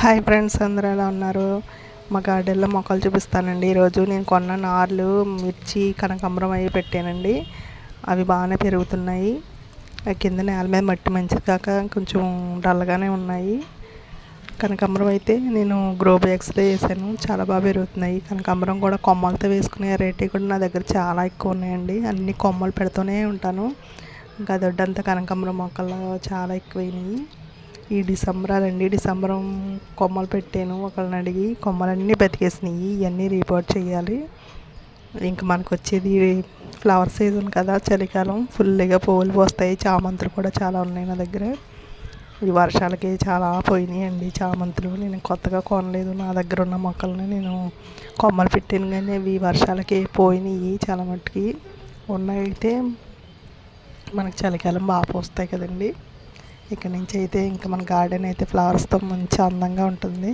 Hi friends, అందరూ ఎలా ఉన్నారు? మా గార్డెన్లో మొక్కలు చూపిస్తానండి. ఈరోజు నేను కొన్న నార్లు మిర్చి కనకాంబరం అవి పెట్టానండి. అవి బాగానే పెరుగుతున్నాయి. కింద నేల మీద మట్టి మంచిది కాక కొంచెం డల్గానే ఉన్నాయి. కనకాంబరం అయితే నేను గ్రో బ్యాగ్స్లో వేసాను, చాలా బాగా పెరుగుతున్నాయి. కనకాంబరం కూడా కొమ్మలతో వేసుకునే రేటు కూడా నా దగ్గర చాలా ఎక్కువ ఉన్నాయండి. అన్ని కొమ్మలు పెడుతూనే ఉంటాను. ఇంకా దొడ్డంతా కనకాంబరం మొక్కలు చాలా ఎక్కువైనాయి. ఈ డిసెంబరం కొమ్మలు పెట్టాను ఒకళ్ళని అడిగి. కొమ్మలన్నీ బతికేసినాయి. ఇవన్నీ రిపోర్ట్ చేయాలి. ఇంకా మనకు వచ్చేది ఫ్లవర్ సీజన్ కదా, చలికాలం. ఫుల్గా పువ్వులు పోస్తాయి. చామంతులు కూడా చాలా ఉన్నాయి నా దగ్గర. ఈ వర్షాలకి చాలా పోయినాయండి చామంతులు. నేను కొత్తగా కొనలేదు, నా దగ్గర ఉన్న మొక్కలని నేను కొమ్మలు పెట్టాను, కానీ అవి వర్షాలకి పోయినాయి చాలా మట్టుకి. ఉన్నవైతే మనకు చలికాలం బాగా పోస్తాయి కదండి. ఇక్కడ నుంచి అయితే ఇంకా మన గార్డెన్ అయితే ఫ్లవర్స్తో మంచి అందంగా ఉంటుంది.